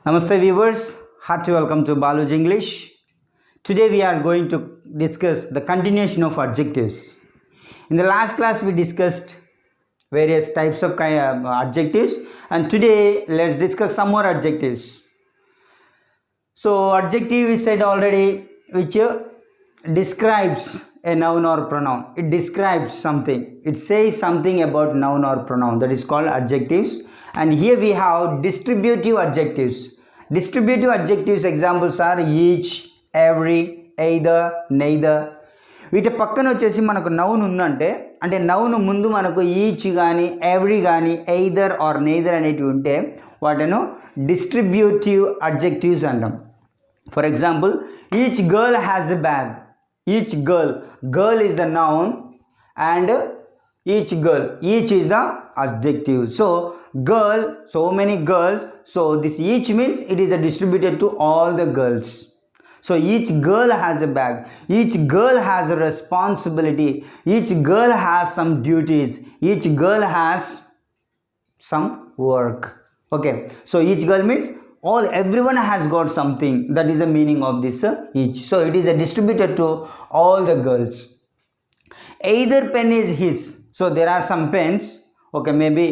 Namaste viewers, hearty welcome to Baluj English. Today we are going to discuss the continuation of adjectives. In the last class we discussed various types of adjectives, and today let's discuss some more adjectives. So adjective is said already, which describes a noun or pronoun. It describes something. It says something about noun or pronoun. That is called adjectives. And here we have distributive adjectives. Distributive adjectives examples are each, every, either, neither. వీటి పక్కన వచ్చేసి మనకు noun ఉందంటే అంటే noun ముందు మనకు each కానీ every కానీ ఎయిదర్ ఆర్ నెయిదర్ అనేటివి ఉంటే వాటిను డిస్ట్రిబ్యూటివ్ అడ్జెక్టివ్స్ అంటాం. For example, each girl has a bag. Each girl is the noun and each girl, each is the adjective. So girl, so many girls, so this each means it is distributed to all the girls. So each girl has a bag, each girl has a responsibility, each girl has some duties, each girl has some work. Okay, so each girl means everyone has got something. That is the meaning of this each. So it is distributed to all the girls. Either pen is his. So there are some pens. Okay, maybe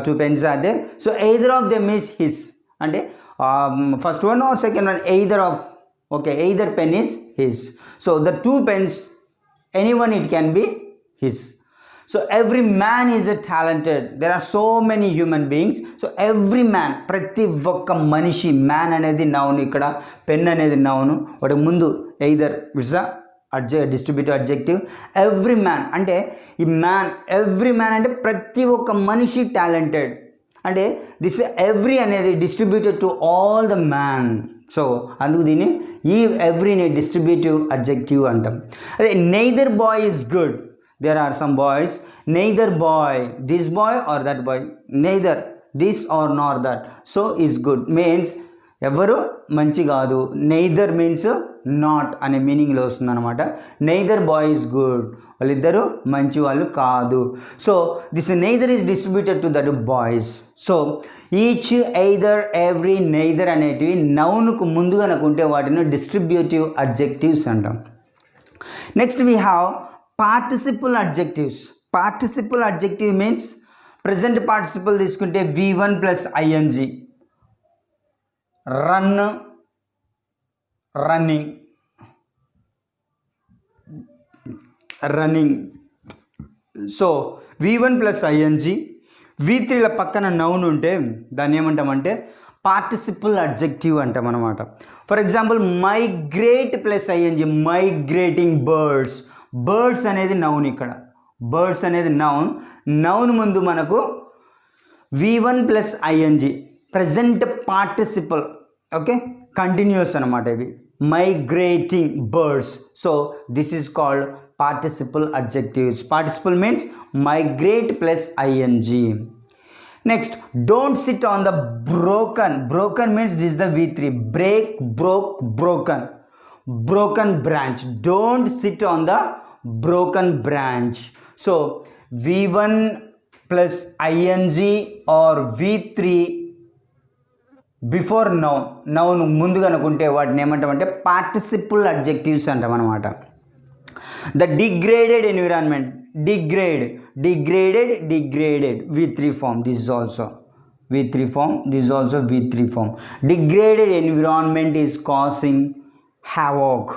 two pens are there. So either of them is his. And first one or second one, either of. Okay, either pen is his. So the two pens, anyone it can be his. So every man is a talented. There are so many human beings. So every man, ప్రతి ఒక్క మనిషి, man అనేది noun, ఇక్కడ pen అనేది noun. వాటి ముందు either is a distributive adjective. Every man అంటే ఈ మ్యాన్, ఎవ్రీ మ్యాన్ అంటే ప్రతి ఒక్క మనిషి టాలెంటెడ్. అంటే దిస్ ఎవ్రీ అనేది distributed to all the man. So అందుకు దీన్ని ఈ ఎవ్రీని డిస్ట్రిబ్యూటివ్ అడ్జెక్టివ్ అంటాం. అదే neither boy is good. There are some boys. Neither boy, this boy or that boy, neither this or nor that. So is good means ఎవరు మంచి కాదు. Neither means not అనే మీనింగ్లో వస్తుంది అనమాట. నెయిదర్ బాయ్ ఈజ్ గుడ్, వాళ్ళిద్దరూ మంచి వాళ్ళు కాదు. So this neither is distributed to that boys. So each, either, every, neither అనేటివి నౌన్కు ముందుగా అనుకుంటే వాటిని డిస్ట్రిబ్యూటివ్ అడ్జెక్టివ్స్ అంటాం. Next we have participle adjectives. Participle adjective means present participle తీసుకుంటే V1 + ing. Run, running, running. So V1 + ing, V3ల పక్కన noun ఉంటే దాన్ని ఏమంటామంటే పార్టిసిపుల్ అడ్జెక్టివ్ అంటాం అనమాట. For example, migrate + ing, migrating birds. Birds అనేది నౌన్. ఇక్కడ బర్డ్స్ అనేది నౌన్. నౌన్ ముందు మనకు V1 + ing, present participle. Okay, continuous అనమాట ఇవి. Migrating birds. So this is called participle adjectives. Participle means migrate + ing. Next, don't sit on the broken. Broken means this is the V3. Break, broke, broken. Broken branch. Don't sit on the broken branch. So V1 + ing or V3 before noun, noun ముందుగా అనుకుంటే వాటిని ఏమంటామంటే participle adjectives అంటాం అనమాట. The degraded environment. Degrade, degraded, degraded, V3 form. This is also V3 form. This is also V3 form. Degraded environment is causing havoc.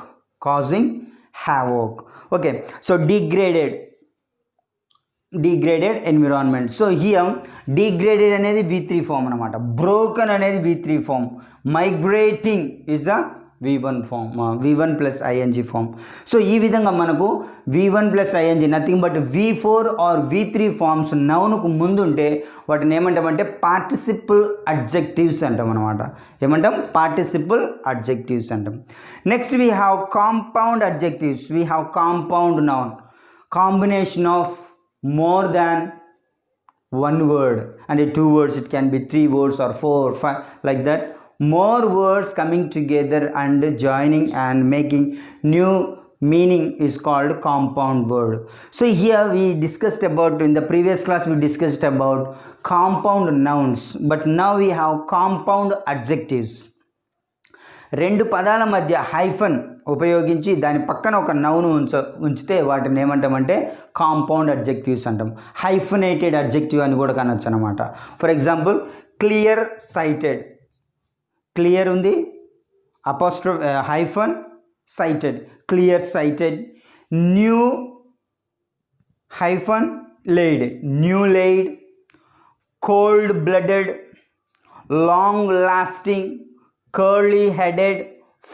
Causing havoc. Okay, so degraded environment. So here degraded అనేది V3 form అనమాట. broken అనేది V3 form. migrating is the V1 form, V1 + ing form. So ఈ విధంగా మనకు V1 + ing nothing but V4 or V3 forms నౌన్కు ముందు ఉంటే వాటిని ఏమంటామంటే పార్టిసిపుల్ అడ్జెక్టివ్స్ అంటాం అనమాట. ఏమంటాం? పార్టిసిపుల్ అడ్జెక్టివ్స్ అంటాం. Next we have compound adjectives. We have compound noun, combination of more than one word, and 2 words, it can be 3 words or 4, 5, like that. More words coming together and joining and making new meaning is called compound word. So here we discussed about, in the previous class we discussed about compound nouns, but now we have compound adjectives. రెండు పదాల మధ్య hyphen ఉపయోగించి దాని పక్కన ఒక noun ఉంచితే వాటిని ఏమంటామంటే కాంపౌండ్ అడ్జెక్టివ్స్ అంటాం. హైఫనేటెడ్ అడ్జెక్టివ్ అని కూడా కనొచ్చు అనమాట. For example clear sighted, clear ఉంది, apostrophe hyphen, sighted, clear sighted. New hyphen laid, new laid. Cold blooded, long lasting, curly headed,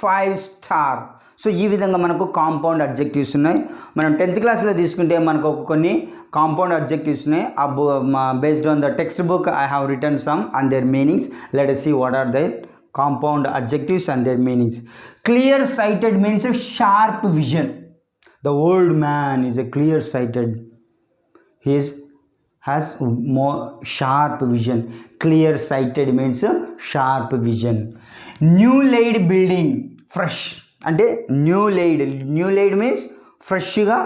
5 star. So ఈ విధంగా మనకు కాంపౌండ్ అడ్జెక్టివ్స్ ఉన్నాయి. మనం 10th క్లాస్లో తీసుకుంటే మనకు కొన్ని కాంపౌండ్ అడ్జెక్టివ్స్ ఉన్నాయి. Based on the text book I have return some and their meanings. Let us see what are their compound adjectives and their meanings. Clear sighted means a sharp vision. The old man is a clear sighted. He has more sharp vision. Clear sighted means a sharp vision. New laid building, fresh. అంటే new laid means ఫ్రెష్గా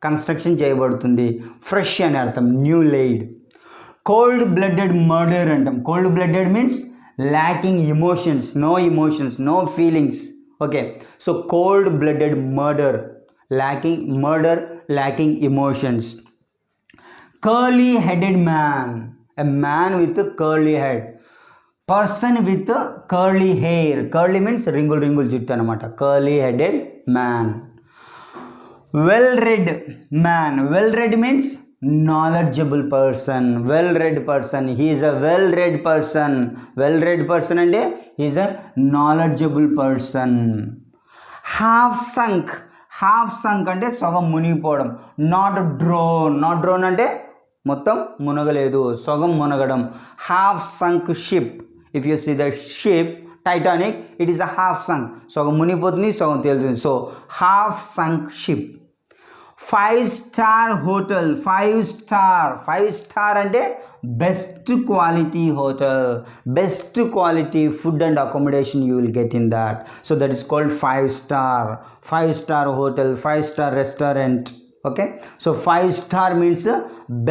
construction చేయబడుతుంది, fresh అని అర్థం new laid. Cold blooded murder అంటాం. Cold blooded means lacking emotions, no feelings. Okay, so cold blooded murder, lacking emotions. Curly headed man, a man with a curly head. Person with a curly hair. Curly means ringle juttu anamata. Curly headed man. Well read man. Well read means knowledgeable person. Well read person, he is a well read person. Well read person అంటే he is a knowledgeable person. Half sunk అంటే సగం మునిగిపోవడం. Not drown అంటే మొత్తం మునగలేదు, సగం మునగడం. Half sunk ship, if you see the ship Titanic, it is a half sunk, సగం మునిగిపోతుంది, సగం తేలుతుంది. So half sunk ship. 5-star hotel. 5-star అంటే best quality hotel, best quality food and accommodation you will get in that. So that is called 5-star hotel, 5-star restaurant. Okay, so 5-star means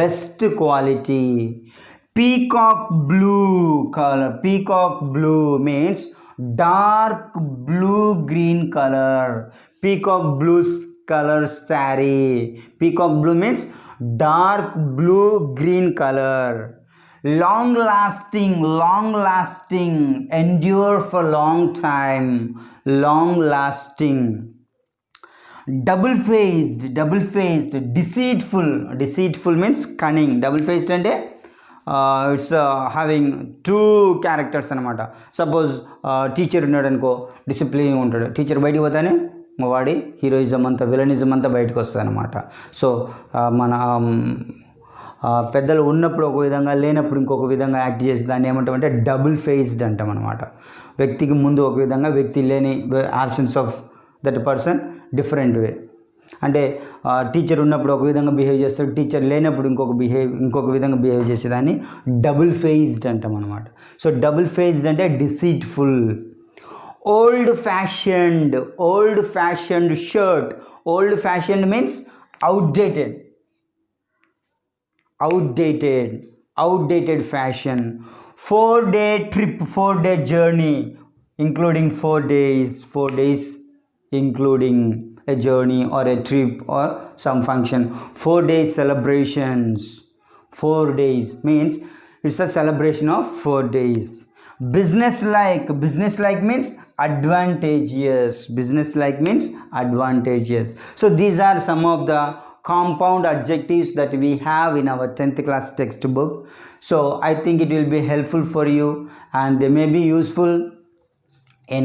best quality. Peacock blue color. Peacock blue means dark blue green color. Peacock blue color saree. Peacock blue means dark blue green color. Long lasting, endure for long time, long lasting. Double faced, deceitful means cunning. Double faced అంటే it's having 2 characters అనమాట. Suppose teacher ఉన్నాడు అనుకో, discipline ఉంటాడు. Teacher బయటికి పోతానే వాడి heroism అంతా, villainism అంతా బయటకు వస్తుంది అనమాట. సో మన పెద్దలు ఉన్నప్పుడు ఒక విధంగా, లేనప్పుడు ఇంకొక విధంగా యాక్ట్ చేసి దాన్ని ఏమంటామంటే డబుల్ ఫేస్డ్ అంటాం అనమాట. వ్యక్తికి ముందు ఒక విధంగా, వ్యక్తి లేని absence of that person different way. అంటే టీచర్ ఉన్నప్పుడు ఒక విధంగా బిహేవ్ చేస్తాడు, టీచర్ లేనప్పుడు ఇంకొక విధంగా బిహేవ్ చేసేదాన్ని డబుల్ ఫేస్డ్ అంటాం అనమాట. సో డబుల్ ఫేస్డ్ అంటే deceitful. Old fashioned shirt. Old fashioned means outdated fashion. 4-day trip, 4-day journey, including 4 days, including a journey or a trip or some function. 4 days celebrations. 4 days means it's a celebration of 4 days. Business-like means advantageous. So these are some of the compound adjectives that we have in our 10th class textbook. So I think it will be helpful for you and they may be useful in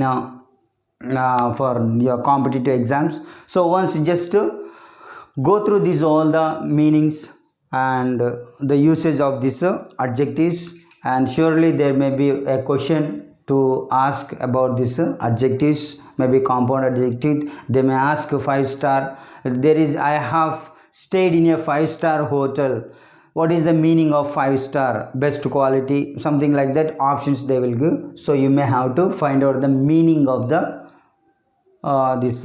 for your competitive exams. So once just go through all the meanings and the usage of these adjectives, and surely there may be a question to ask about these adjectives, maybe compound adjective. They may ask 5-star. I have stayed in a 5-star hotel. What is the meaning of 5-star? Best quality, something like that. Options they will give. So you may have to find out the meaning of the this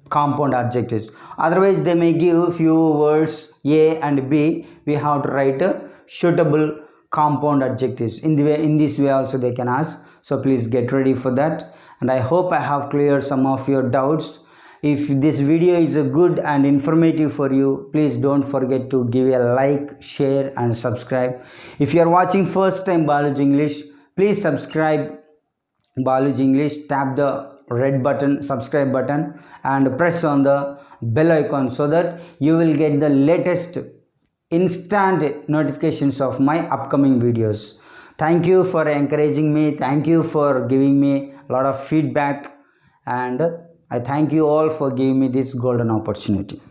compound adjectives. Otherwise they may give few words A and B. We have to write suitable compound adjectives. In this way also they can ask. So please get ready for that, and I hope I have cleared some of your doubts. If this video is good and informative for you, please don't forget to give a like, share and subscribe. If you are watching first time Balaji English, please subscribe Balaji English. Tap the red button, subscribe button, and press on the bell icon so that you will get the latest instant notifications of my upcoming videos. Thank you for encouraging me. Thank you for giving me a lot of feedback, and I thank you all for giving me this golden opportunity.